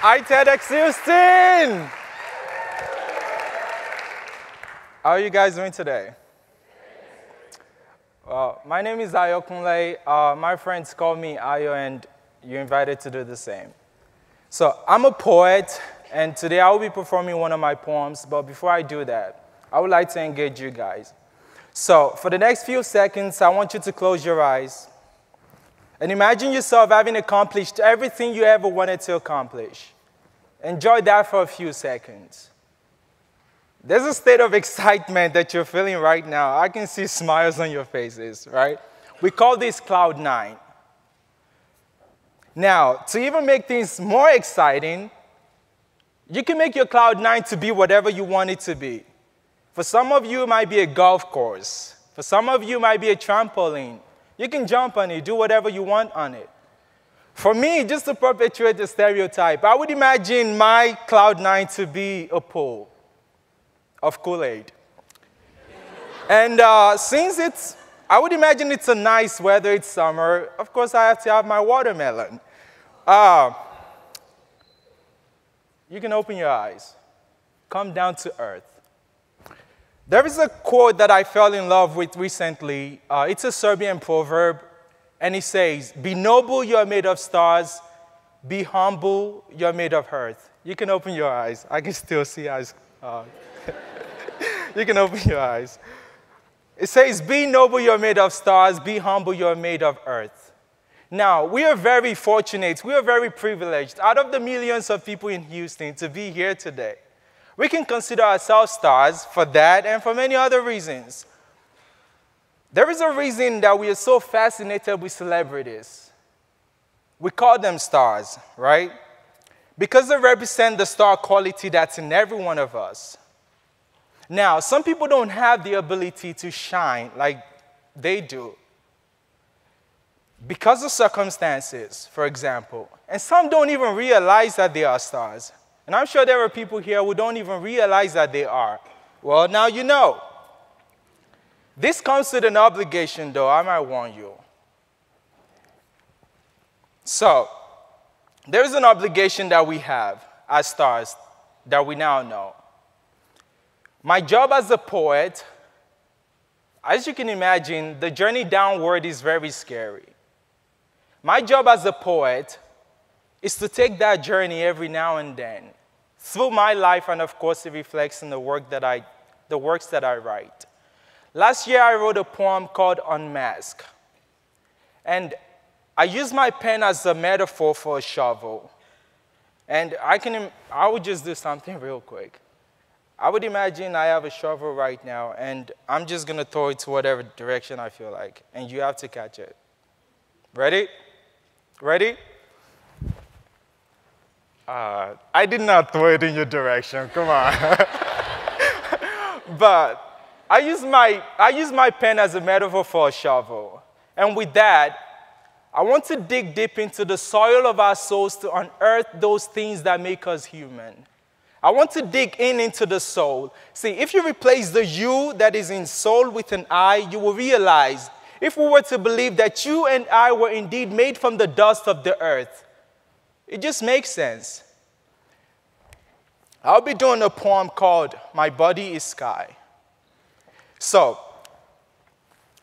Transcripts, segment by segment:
Hi, TEDxHouston! How are you guys doing today? Well, my name is Ayokunle. My friends call me Ayo, and you're invited to do the same. So I'm a poet, and today I will be performing one of my poems, but before I do that, I would like to engage you guys. So for the next few seconds, I want you to close your eyes and imagine yourself having accomplished everything you ever wanted to accomplish. Enjoy that for a few seconds. There's a state of excitement that you're feeling right now. I can see smiles on your faces, right? We call this Cloud 9. Now, to even make things more exciting, you can make your Cloud 9 to be whatever you want it to be. For some of you, it might be a golf course. For some of you, it might be a trampoline. You can jump on it, do whatever you want on it. For me, just to perpetuate the stereotype, I would imagine my Cloud 9 to be a pool of Kool-Aid. And I would imagine it's a nice weather, it's summer. Of course, I have to have my watermelon. You can open your eyes. Come down to earth. There is a quote that I fell in love with recently. It's a Serbian proverb, and it says, "Be noble, you are made of stars. Be humble, you are made of earth." You can open your eyes. I can still see eyes. You can open your eyes. It says, "Be noble, you are made of stars. Be humble, you are made of earth." Now, we are very fortunate. We are very privileged. Out of the millions of people in Houston to be here today, we can consider ourselves stars for that and for many other reasons. There is a reason that we are so fascinated with celebrities. We call them stars, right? Because they represent the star quality that's in every one of us. Now, some people don't have the ability to shine like they do because of circumstances, for example. And some don't even realize that they are stars. And I'm sure there are people here who don't even realize that they are. Well, now you know. This comes with an obligation, though, I might warn you. So, there is an obligation that we have as stars that we now know. My job as a poet, as you can imagine, the journey downward is very scary. My job as a poet is to take that journey every now and then through my life, and of course it reflects in the works that I write. Last year I wrote a poem called Unmask, and I used my pen as a metaphor for a shovel. And I would just do something real quick. I would imagine I have a shovel right now, and I'm just going to throw it to whatever direction I feel like, and you have to catch it. Ready? Ready? I did not throw it in your direction, come on. But I use my pen as a metaphor for a shovel. And with that, I want to dig deep into the soil of our souls to unearth those things that make us human. I want to dig into the soul. See, if you replace the you that is in soul with an I, you will realize, if we were to believe that you and I were indeed made from the dust of the earth, it just makes sense. I'll be doing a poem called My Buddy Skye. So,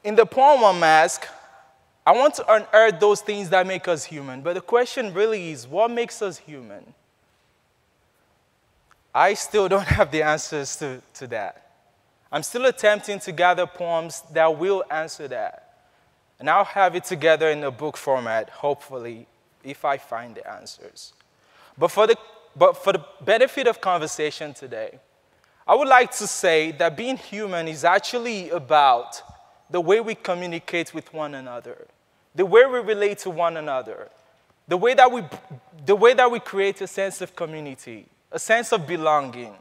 in the poem Unmask, I want to unearth those things that make us human. But the question really is, what makes us human? I still don't have the answers to that. I'm still attempting to gather poems that will answer that. And I'll have it together in a book format, hopefully, if I find the answers. But for the benefit of conversation today, I would like to say that being human is actually about the way we communicate with one another, the way we relate to one another, the way that we create a sense of community, a sense of belonging.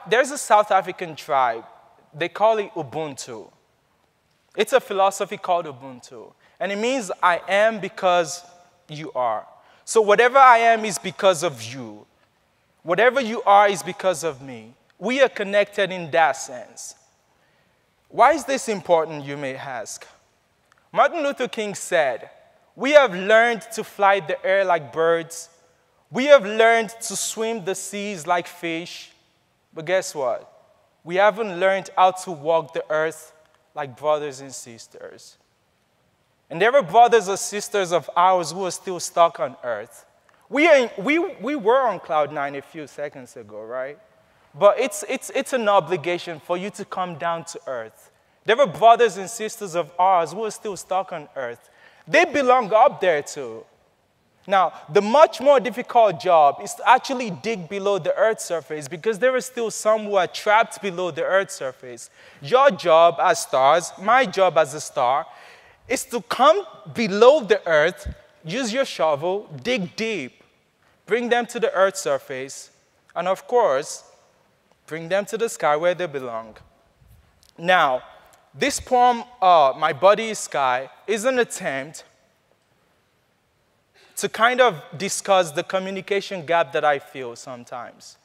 There's a South African tribe. They call it Ubuntu. It's a philosophy called Ubuntu. And it means I am because you are. So whatever I am is because of you. Whatever you are is because of me. We are connected in that sense. Why is this important, you may ask? Martin Luther King said, "We have learned to fly the air like birds. We have learned to swim the seas like fish, but guess what? We haven't learned how to walk the earth like brothers and sisters. And there are brothers or sisters of ours who are still stuck on earth. We were on cloud 9 a few seconds ago, right? But it's an obligation for you to come down to earth. There are brothers and sisters of ours who are still stuck on earth. They belong up there too. Now, the much more difficult job is to actually dig below the earth's surface because there are still some who are trapped below the earth's surface. Your job as stars, my job as a star, is to come below the earth, use your shovel, dig deep, bring them to the earth's surface, and of course, bring them to the sky where they belong. Now, this poem, My Buddy Skye, is an attempt to kind of discuss the communication gap that I feel sometimes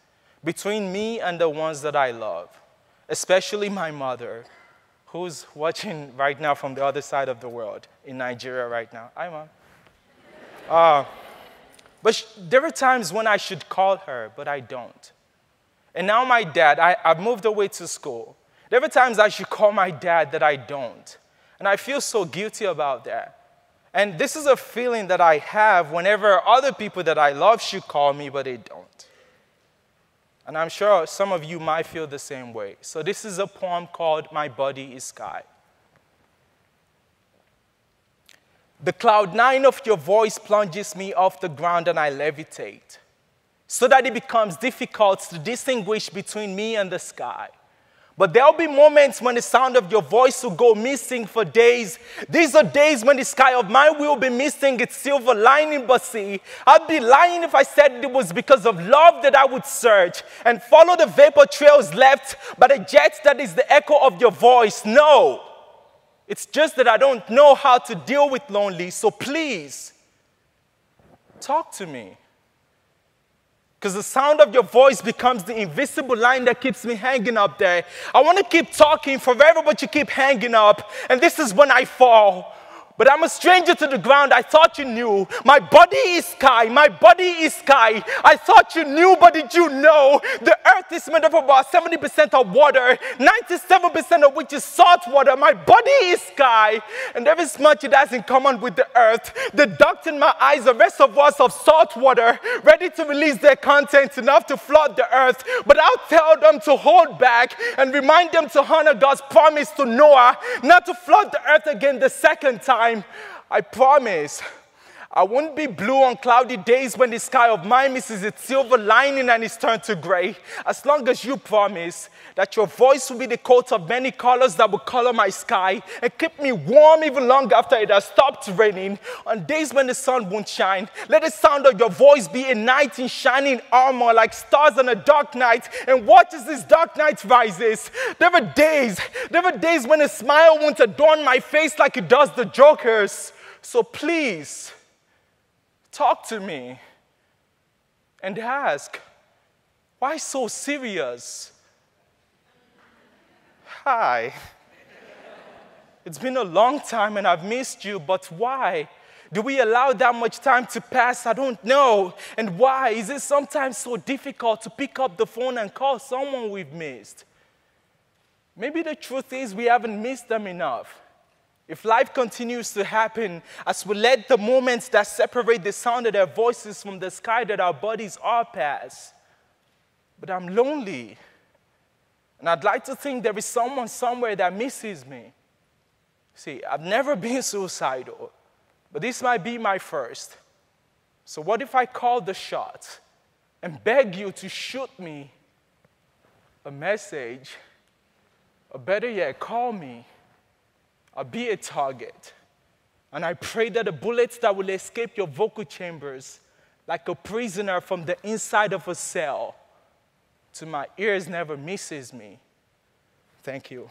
between me and the ones that I love, especially my mother, who's watching right now from the other side of the world, in Nigeria right now. Hi, Mom. But there are times when I should call her, but I don't. And now my dad, I've moved away to school. There are times I should call my dad that I don't. And I feel so guilty about that. And this is a feeling that I have whenever other people that I love should call me, but they don't. And I'm sure some of you might feel the same way. So this is a poem called My Buddy Skye. The cloud 9 of your voice plunges me off the ground and I levitate, so that it becomes difficult to distinguish between me and the sky. But there'll be moments when the sound of your voice will go missing for days. These are days when the sky of mine will be missing its silver lining, but see, I'd be lying if I said it was because of love that I would search and follow the vapor trails left by the jet that is the echo of your voice. No, it's just that I don't know how to deal with lonely, so please, talk to me. Because the sound of your voice becomes the invisible line that keeps me hanging up there. I want to keep talking forever, but you keep hanging up. And this is when I fall. But I'm a stranger to the ground. I thought you knew. My body is sky. My body is sky. I thought you knew, but did you know? The earth is made up of about 70% of water, 97% of which is salt water. My body is sky. And there is much it has in common with the earth. The ducts in my eyes are reservoirs of salt water, ready to release their contents enough to flood the earth. But I'll tell them to hold back and remind them to honor God's promise to Noah, not to flood the earth again the second time. I promise I won't be blue on cloudy days when the sky of mine misses its silver lining and is turned to gray. As long as you promise that your voice will be the coat of many colors that will color my sky and keep me warm even long after it has stopped raining. On days when the sun won't shine, let the sound of your voice be a knight in shining armor like stars on a dark night, and watch as this dark night rises. There are days when a smile won't adorn my face like it does the Joker's. So please, talk to me and ask, why so serious? Hi. It's been a long time and I've missed you, but why? Do we allow that much time to pass? I don't know. And why is it sometimes so difficult to pick up the phone and call someone we've missed? Maybe the truth is we haven't missed them enough. If life continues to happen as we let the moments that separate the sound of their voices from the sky that our bodies are pass. But I'm lonely. And I'd like to think there is someone somewhere that misses me. See, I've never been suicidal, but this might be my first. So what if I call the shot and beg you to shoot me a message, or better yet, call me? I'll be a target. And I pray that the bullets that will escape your vocal chambers like a prisoner from the inside of a cell to my ears never misses me. Thank you.